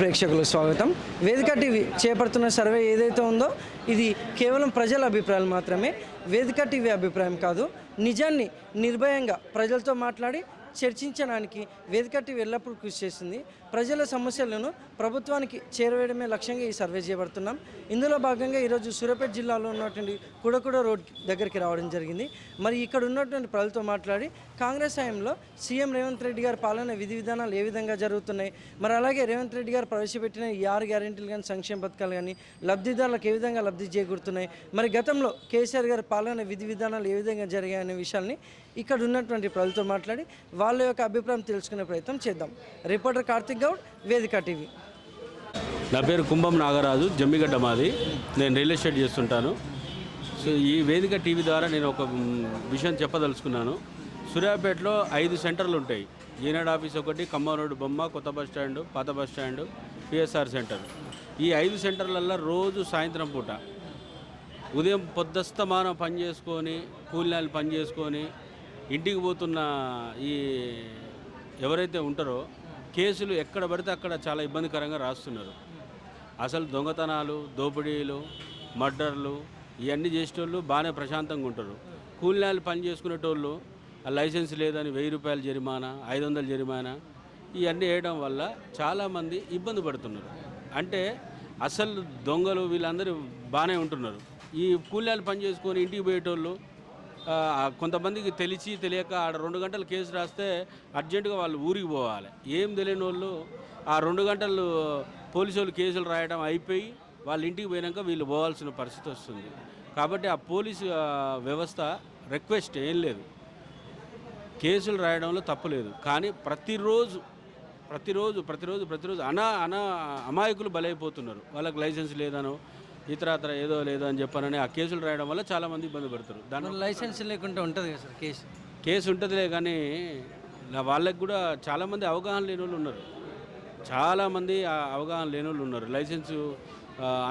ప్రేక్షకులకు స్వాగతం. వేదిక టీవీ చేపడుతున్న సర్వే ఏదైతే ఉందో ఇది కేవలం ప్రజల అభిప్రాయాలు మాత్రమే. వేదిక టీవీ అభిప్రాయం కాదు. నిజాన్ని నిర్భయంగా ప్రజలతో మాట్లాడి చర్చించడానికి వేదిక టీవీ ఎల్లప్పుడూ కృషి చేస్తుంది. ప్రజల సమస్యలను ప్రభుత్వానికి చేరవేయడమే లక్ష్యంగా ఈ సర్వే చేయబడుతున్నాం. ఇందులో భాగంగా ఈరోజు సూర్యాపేట జిల్లాలో ఉన్నటువంటి కుడకుడ రోడ్ దగ్గరికి రావడం జరిగింది. మరి ఇక్కడ ఉన్నటువంటి ప్రజలతో మాట్లాడి కాంగ్రెస్ హయాంలో సీఎం రేవంత్ రెడ్డి గారి పాలన విధి విధానాలు ఏ విధంగా జరుగుతున్నాయి, మరి అలాగే రేవంత్ రెడ్డి గారు ప్రవేశపెట్టిన ఈ 6 గ్యారెంటీలు కానీ సంక్షేమ పథకాలు కానీ లబ్ధిదారులకు ఏ విధంగా లబ్ధి చేకూరుతున్నాయి, మరి గతంలో కేసీఆర్ గారి పాలన విధి విధానాలు ఏ విధంగా జరిగాయనే విషయాల్ని ఇక్కడ ఉన్నటువంటి ప్రజలతో మాట్లాడి వాళ్ళ యొక్క అభిప్రాయం తెలుసుకునే ప్రయత్నం చేద్దాం. రిపోర్టర్ కార్తిక్ గౌడ్, వేదిక టీవీ. నా పేరు కుంభం నాగరాజు, జమ్మిగడ్డ మాది. నేను రియల్ ఎస్టేట్ చేస్తుంటాను. సో ఈ వేదిక టీవీ ద్వారా నేను ఒక విషయం చెప్పదలుచుకున్నాను. సూర్యాపేటలో 5 సెంటర్లు ఉంటాయి. ఈనాడు ఆఫీస్ ఒకటి, ఖమ్మం రోడ్డు బొమ్మ, కొత్త బస్ స్టాండ్, పాత బస్ స్టాండ్, పిఎస్ఆర్ సెంటర్. ఈ 5 సెంటర్లలో రోజు సాయంత్రం పూట ఉదయం పొద్దస్తమానం పని చేసుకొని కూలినాలు పని చేసుకొని ఇంటికి పోతున్న ఈ ఎవరైతే ఉంటారో కేసులు ఎక్కడ పడితే అక్కడ చాలా ఇబ్బందికరంగా రాస్తున్నారు. అసలు దొంగతనాలు, దోపిడీలు, మర్డర్లు ఇవన్నీ చేసేటోళ్ళు బాగానే ప్రశాంతంగా ఉంటారు. కూలినాలు పని చేసుకునేటోళ్ళు లైసెన్స్ లేదని 1000 రూపాయల జరిమానా, 500 జరిమానా ఇవన్నీ వేయడం వల్ల చాలామంది ఇబ్బంది పడుతున్నారు. అంటే అసలు దొంగలు వీళ్ళందరూ బాగానే ఉంటున్నారు. ఈ కూలినాలు పని చేసుకొని ఇంటికి పోయేటోళ్ళు కొంతమందికి తెలియక ఆడ 2 గంటలు కేసు రాస్తే అర్జెంటుగా వాళ్ళు ఊరికి పోవాలి. ఏం తెలియని వాళ్ళు ఆ 2 గంటలు పోలీసు వాళ్ళు కేసులు రాయడం అయిపోయి వాళ్ళ ఇంటికి పోయాక వీళ్ళు పోవాల్సిన పరిస్థితి వస్తుంది. కాబట్టి ఆ పోలీసు వ్యవస్థ రిక్వెస్ట్ ఏం లేదు, కేసులు రాయడంలో తప్పులేదు. కానీ ప్రతిరోజు అమాయకులు బలైపోతున్నారు. వాళ్ళకి లైసెన్స్ లేదనో ఇతరత్ర ఏదో లేదో అని చెప్పానని ఆ కేసులు రాయడం వల్ల చాలామంది ఇబ్బంది పడతారు. దాని లైసెన్స్ లేకుండా ఉంటుంది కదా సార్ కేసు ఉంటుందిలే. కానీ వాళ్ళకి కూడా చాలామంది అవగాహన లేని వాళ్ళు ఉన్నారు. చాలామంది అవగాహన లేని వాళ్ళు ఉన్నారు. లైసెన్సు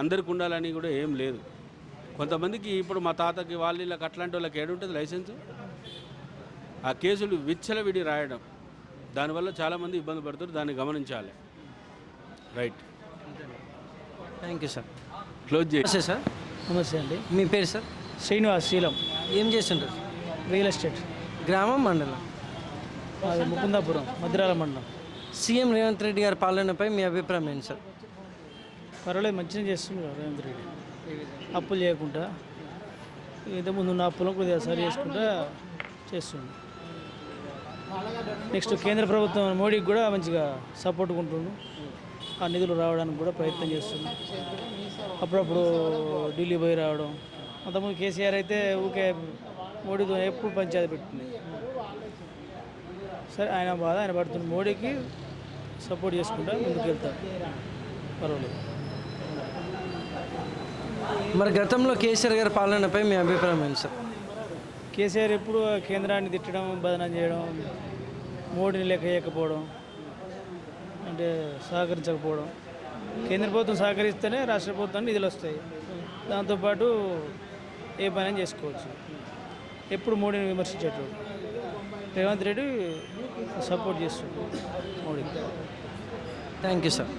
అందరికి ఉండాలని కూడా ఏం లేదు. కొంతమందికి ఇప్పుడు మా తాతకి వాళ్ళకి అట్లాంటి వాళ్ళకి ఏడుంటుంది లైసెన్సు. ఆ కేసులు విచ్చలవిడి రాయడం, దానివల్ల చాలామంది ఇబ్బంది పడుతారు. దాన్ని గమనించాలి. Right, thank you sir. Close చేసి సార్. నమస్తే అండి. మీ పేరు సార్? శ్రీనివాస్, శీలం. ఏం చేస్తుంటారు? Real estate. గ్రామం, మండలం? అది ముకుందాపురం, మద్రాల మండలం. సీఎం రేవంత్ రెడ్డి గారి పాలనపై మీ అభిప్రాయం ఏంటి సార్? పర్వాలేదు, మంచిగా చేస్తున్నారు రేవంత్ రెడ్డి. అప్పులు చేయకుండా ఇంతకుముందు ఉన్న అప్పులను కొద్దిగా సరి చేసుకుంటా చేస్తుంది. నెక్స్ట్ కేంద్ర ప్రభుత్వం మోడీకి కూడా మంచిగా సపోర్ట్ ఉంటుండు. ఆ నిధులు రావడానికి కూడా ప్రయత్నం చేస్తుంది. అప్పుడప్పుడు ఢిల్లీ పోయి రావడం. అంతకుముందు కేసీఆర్ అయితే ఊకే మోడీతో ఎప్పుడు పంచాయతీ పెట్టింది. సరే, ఆయన బాధ ఆయన పడుతుంది. మోడీకి సపోర్ట్ చేసుకుంటా ముందుకు వెళ్తాడు. పర్వాలేదు. మరి గతంలో కేసీఆర్ గారి పాలనపై మీ అభిప్రాయం ఏంటి సార్? కేసీఆర్ ఎప్పుడు కేంద్రాన్ని తిట్టడం, బదనం చేయడం, మోడీని లెక్క చేయకపోవడం, అంటే సహకరించకపోవడం. కేంద్ర ప్రభుత్వం సహకరిస్తేనే రాష్ట్ర ప్రభుత్వానికి నిధులు వస్తాయి. దాంతోపాటు ఏ పని చేసుకోవచ్చు. ఎప్పుడు మోడీని విమర్శించేటప్పుడు రేవంత్ రెడ్డి సపోర్ట్ చేస్తుంది మోడీకి. Thank you sir.